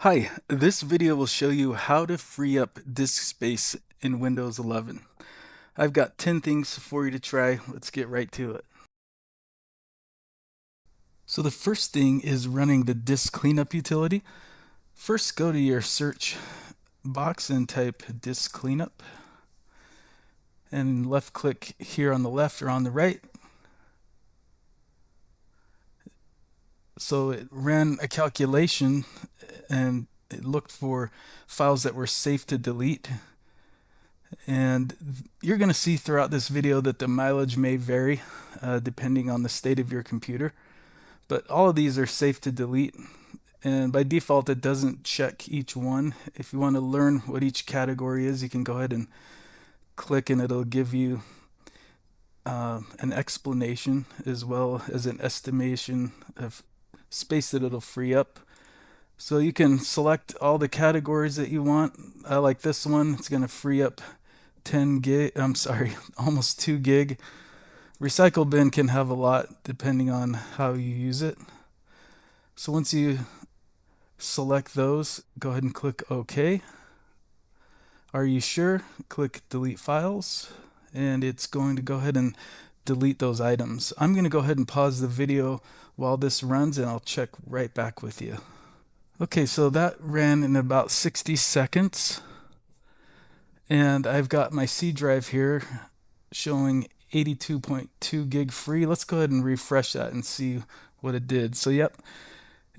Hi, this video will show you how to free up disk space in Windows 11. I've got 10 things for you to try. Let's get right to it. So the first thing is running the disk cleanup utility. First, go to your search box and type disk cleanup. And left click here on the left or on the right. So it ran a calculation and it looked for files that were safe to delete. And you're going to see throughout this video that the mileage may vary depending on the state of your computer, but all of these are safe to delete, and by default it doesn't check each one. If you want to learn what each category is, you can go ahead and click and it'll give you an explanation as well as an estimation of space that it'll free up. So you can select all the categories that you want. I like this one. It's going to free up 10 gig, almost 2 gig. Recycle bin can have a lot depending on how you use it. So once you select those, go ahead and click OK. Are you sure? Click delete files, and it's going to go ahead and delete those items. I'm going to go ahead and pause the video while this runs, and I'll check right back with you. Okay, so that ran in about 60 seconds. And I've got my C drive here showing 82.2 gig free. Let's go ahead and refresh that and see what it did. So yep,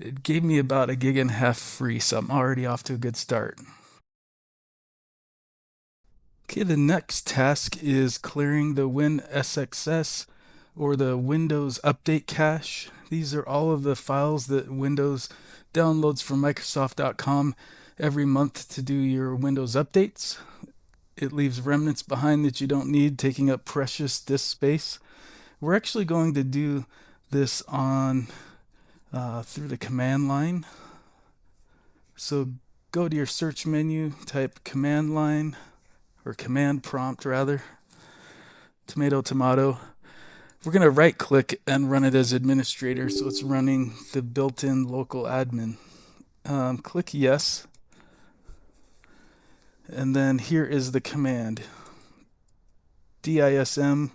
it gave me about 1.5 gigs free, so I'm already off to a good start. Okay, the next task is clearing the WinSxS or the Windows Update cache. These are all of the files that Windows downloads from Microsoft.com every month to do your Windows updates. It leaves remnants behind that you don't need, taking up precious disk space. We're actually going to do this on through the command line. So go to your search menu, type command line, or command prompt rather, tomato. We're going to right click and run it as administrator, so it's running the built-in local admin. Click yes, and then here is the command, DISM.exe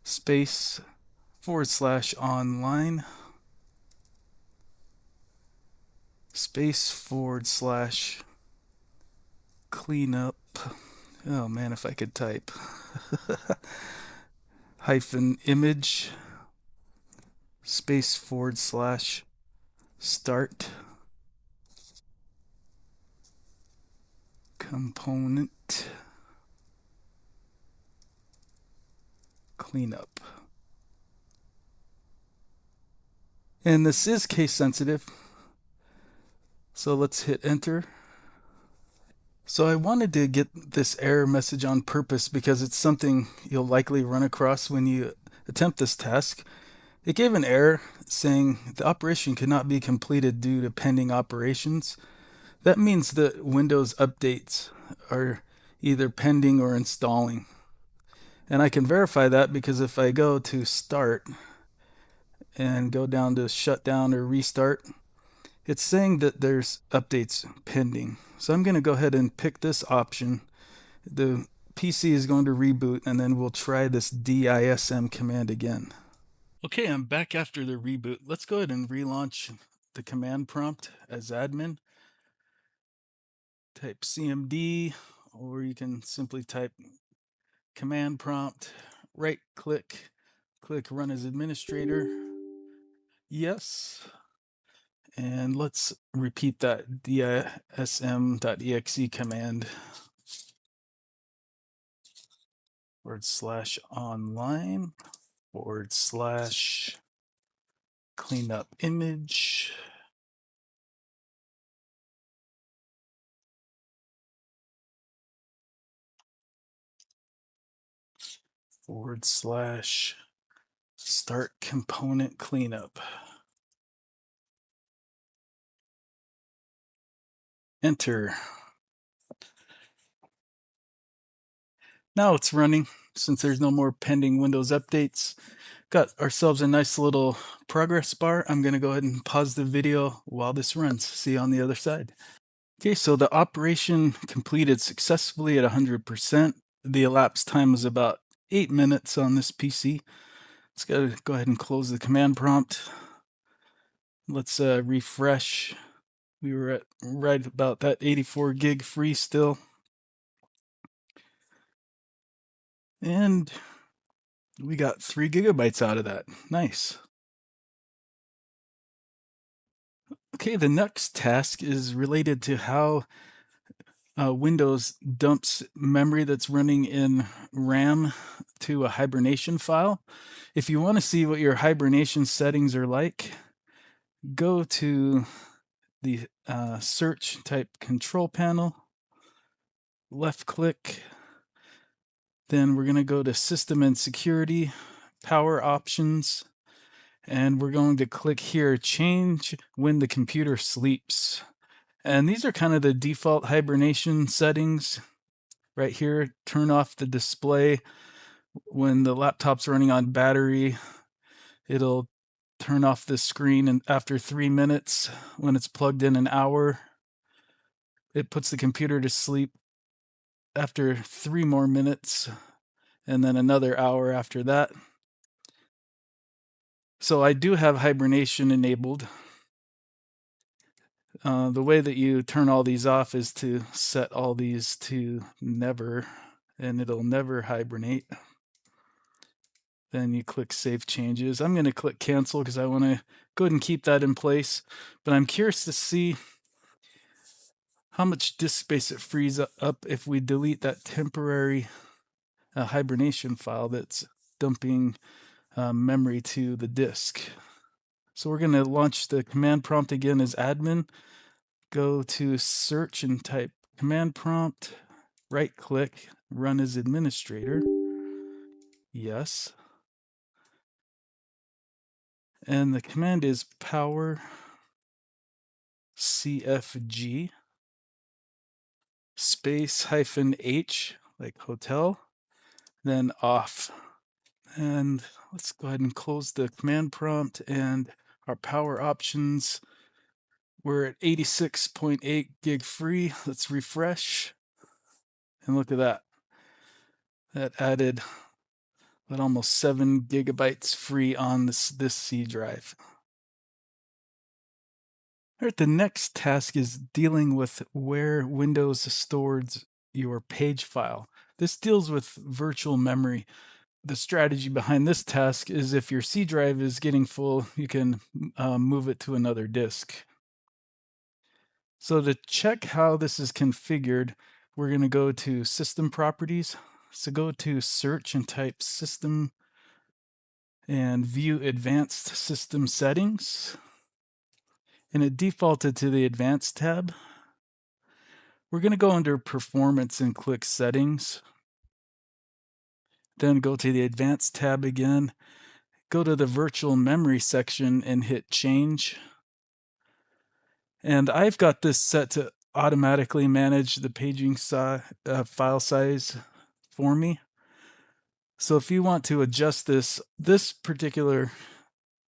space /online space /cleanup. Oh man, if I could type. hyphen image space /start component cleanup. And this is case sensitive, so let's hit enter. So I wanted to get this error message on purpose because it's something you'll likely run across when you attempt this task. It gave an error saying the operation could not be completed due to pending operations. That means that Windows updates are either pending or installing. And I can verify that because if I go to start and go down to shutdown or restart, it's saying that there's updates pending. So I'm going to go ahead and pick this option. The PC is going to reboot, and then we'll try this DISM command again. Okay, I'm back after the reboot. Let's go ahead and relaunch the command prompt as admin. Type CMD, or you can simply type command prompt, right click, click run as administrator. Yes. And let's repeat that DISM.exe command /online /cleanup image /start component cleanup. Enter. Now it's running. since there's no more pending Windows updates. Got ourselves a nice little progress bar. I'm going to go ahead and pause the video while this runs. See you on the other side. Okay, so the operation completed successfully at 100%. The elapsed time was about 8 minutes on this PC. Let's go ahead and close the command prompt. Let's refresh. We were at right about that 84 gig free still. And we got 3 gigabytes out of that. Nice. Okay, the next task is related to how Windows dumps memory that's running in RAM to a hibernation file. If you want to see what your hibernation settings are like, go to the search type control panel, left click, then we're going to go to system and security, power options, and we're going to click here, change when the computer sleeps. And these are kind of the default hibernation settings. Right here, turn off the display when the laptop's running on battery. It'll turn off the screen and after 3 minutes. When it's plugged in an hour, it puts the computer to sleep after 3 more minutes, and then another hour after that. So I do have hibernation enabled. The way that you turn all these off is to set all these to never, and it'll never hibernate. Then you click Save Changes. I'm going to click Cancel because I want to go ahead and keep that in place. But I'm curious to see how much disk space it frees up if we delete that temporary hibernation file that's dumping memory to the disk. So we're going to launch the command prompt again as admin. Go to search and type command prompt. Right click, run as administrator. Yes. And the command is powercfg space -h, like hotel, then off. And let's go ahead and close the command prompt and our power options. We're at 86.8 gig free. Let's refresh. And look at that. That added almost 7 gigabytes free on this C drive. All right, the next task is dealing with where Windows stores your page file. This deals with virtual memory. The strategy behind this task is if your C drive is getting full, you can move it to another disk. So to check how this is configured, we're going to go to System Properties. So go to Search and type System and view Advanced System Settings. And it defaulted to the Advanced tab. We're going to go under Performance and click Settings. Then go to the Advanced tab again. Go to the Virtual Memory section and hit Change. And I've got this set to automatically manage the paging file size for me. So if you want to adjust this particular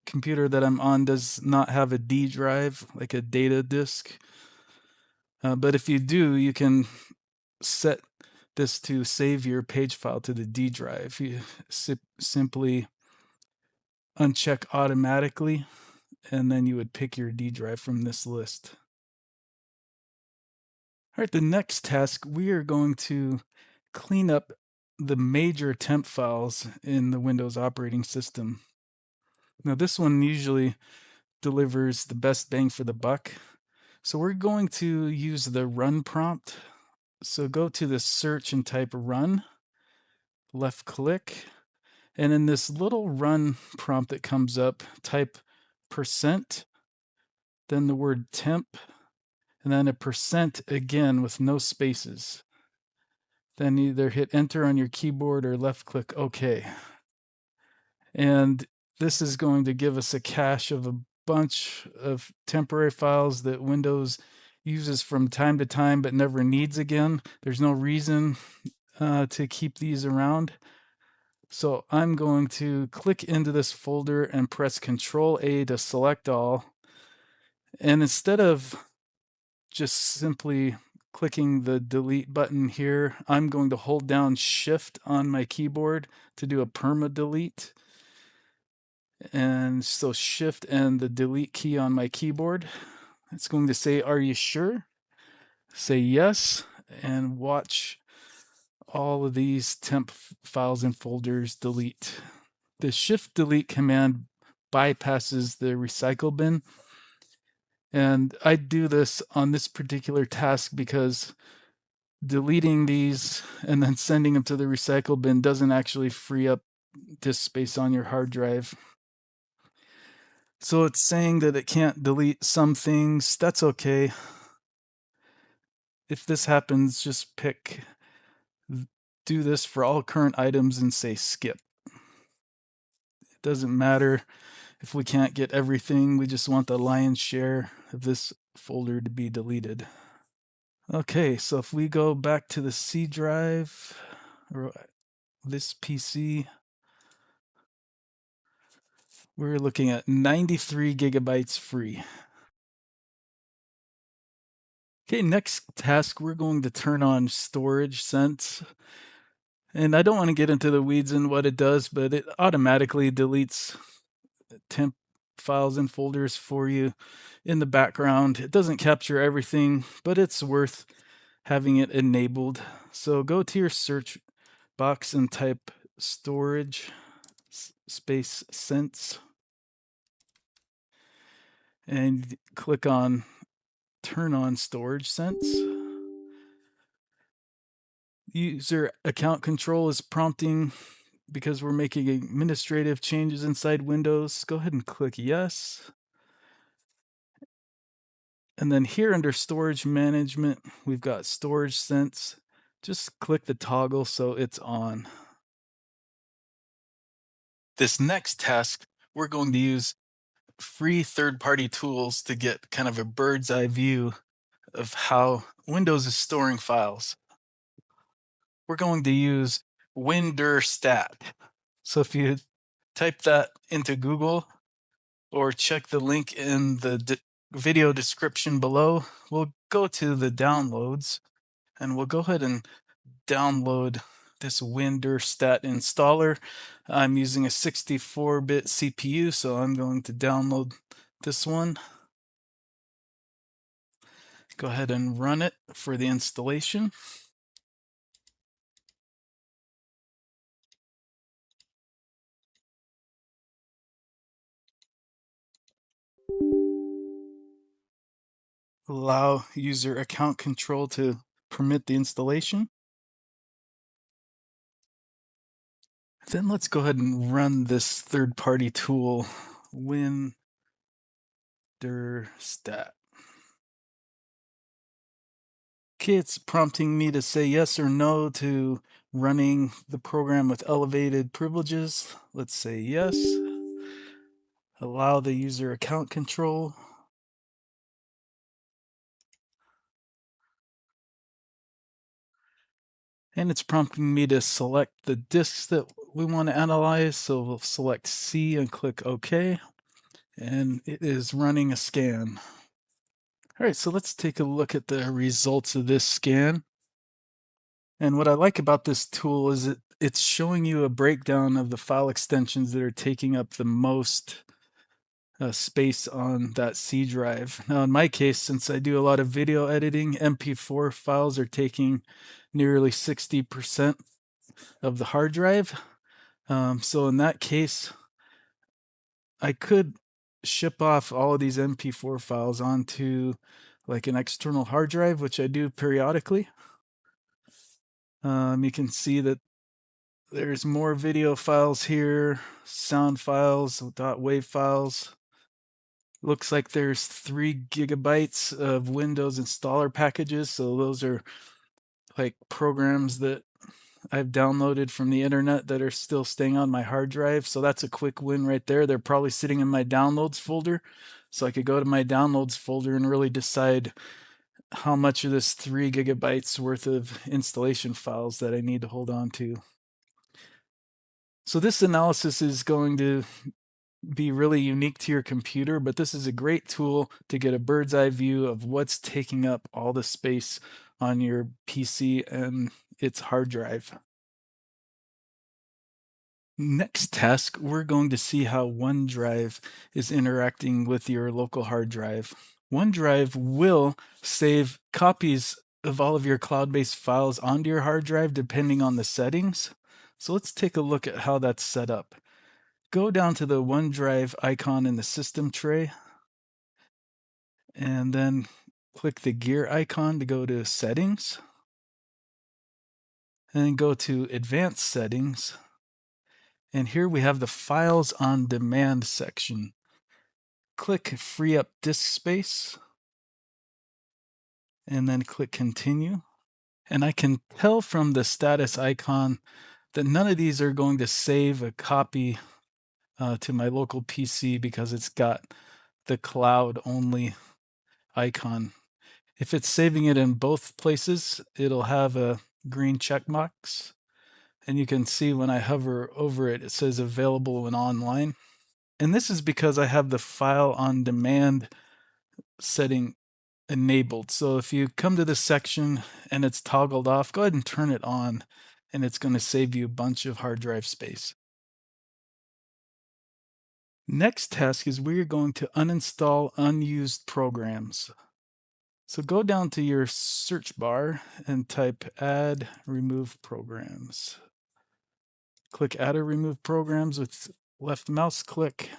computer that I'm on does not have a D drive, like a data disk. But if you do, you can set this to save your page file to the D drive. You simply uncheck automatically, and then you would pick your D drive from this list. All right, the next task, we are going to clean up the major temp files in the Windows operating system. Now, this one usually delivers the best bang for the buck. So we're going to use the run prompt. So go to the search and type run, left click, and in this little run prompt that comes up, type %, then the word temp, and then a % again with no spaces. Then either hit enter on your keyboard or left click OK. And this is going to give us a cache of a bunch of temporary files that Windows uses from time to time but never needs again. There's no reason to keep these around. So I'm going to click into this folder and press Control A to select all. And instead of just simply clicking the delete button here, I'm going to hold down Shift on my keyboard to do a perma delete. And so Shift and the delete key on my keyboard. It's going to say, "Are you sure?" Say yes, and watch all of these temp files and folders delete. The Shift delete command bypasses the recycle bin. And I do this on this particular task because deleting these and then sending them to the recycle bin doesn't actually free up disk space on your hard drive. So it's saying that it can't delete some things. That's okay. If this happens, just do this for all current items and say skip. It doesn't matter if we can't get everything. We just want the lion's share of this folder to be deleted. Okay, so if we go back to the C drive, or this PC, we're looking at 93 gigabytes free. Okay, next task, we're going to turn on storage sense. And I don't want to get into the weeds in what it does, but it automatically deletes temp files and folders for you in the background. It doesn't capture everything, but it's worth having it enabled. So go to your search box and type storage space sense and click on turn on storage sense. User account control is prompting because we're making administrative changes inside Windows. Go ahead and click yes. And then here under storage management, we've got storage sense. Just click the toggle so it's on. This next task, we're going to use free third-party tools to get kind of a bird's eye view of how Windows is storing files. We're going to use WinDirStat. So if you type that into Google or check the link in the video description below, we'll go to the downloads and we'll go ahead and download this WinDirStat installer. I'm using a 64-bit CPU, so I'm going to download this one. Go ahead and run it for the installation. Allow user account control to permit the installation. Then let's go ahead and run this third-party tool, WinDirStat. Okay, it's prompting me to say yes or no to running the program with elevated privileges. Let's say yes. Allow the user account control. And it's prompting me to select the disks that we want to analyze. So we'll select C and click OK. And it is running a scan. All right, so let's take a look at the results of this scan. And what I like about this tool is it's showing you a breakdown of the file extensions that are taking up the most space on that C drive. Now, in my case, since I do a lot of video editing, MP4 files are taking nearly 60% of the hard drive. So in that case, I could ship off all of these MP4 files onto like an external hard drive, which I do periodically. You can see that there's more video files here, sound files, .wav files. Looks like there's 3 gigabytes of Windows installer packages. So those are like programs that I've downloaded from the internet that are still staying on my hard drive. So that's a quick win right there. They're probably sitting in my downloads folder. So I could go to my downloads folder and really decide how much of this 3 gigabytes worth of installation files that I need to hold on to. So this analysis is going to be really unique to your computer, but this is a great tool to get a bird's eye view of what's taking up all the space on your PC and its hard drive. Next task, we're going to see how OneDrive is interacting with your local hard drive. OneDrive will save copies of all of your cloud-based files onto your hard drive depending on the settings. So let's take a look at how that's set up. Go down to the OneDrive icon in the system tray, and then click the gear icon to go to settings, and then go to advanced settings. And here we have the files on demand section. Click free up disk space, and then click continue. And I can tell from the status icon that none of these are going to save a copy to my local PC because it's got the cloud only icon. If it's saving it in both places, it'll have a green check box. And you can see when I hover over it, it says available when online. And this is because I have the file on demand setting enabled. So if you come to this section and it's toggled off, go ahead and turn it on, and it's going to save you a bunch of hard drive space. Next task is we're going to uninstall unused programs. So go down to your search bar and type add remove programs. Click add or remove programs with left mouse click.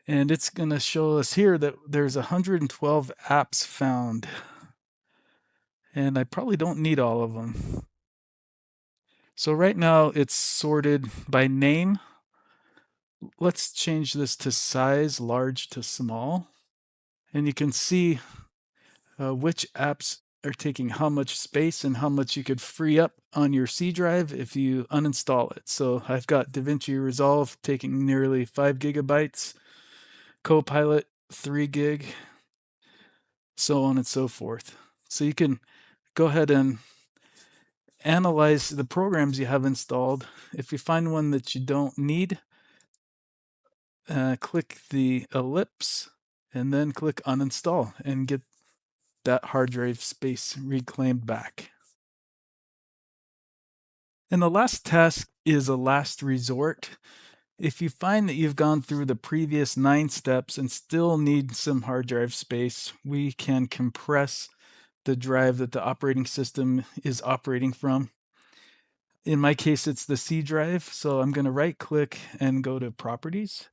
And it's going to show us here that there's 112 apps found. And I probably don't need all of them. So right now it's sorted by name. Let's change this to size, large to small. And you can see which apps are taking how much space and how much you could free up on your C drive if you uninstall it. So I've got DaVinci Resolve taking nearly 5 gigabytes, Copilot 3 gig, so on and so forth. So you can go ahead and analyze the programs you have installed. If you find one that you don't need, click the ellipse and then click uninstall and get that hard drive space reclaimed back. And the last task is a last resort. If you find that you've gone through the previous 9 steps and still need some hard drive space, we can compress the drive that the operating system is operating from. In my case, it's the C drive, so I'm going to right click and go to Properties,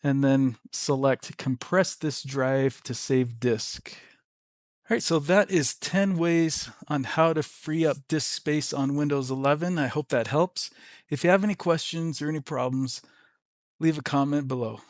and then select Compress this drive to save disk. All right, so that is 10 ways on how to free up disk space on Windows 11. I hope that helps. If you have any questions or any problems, leave a comment below.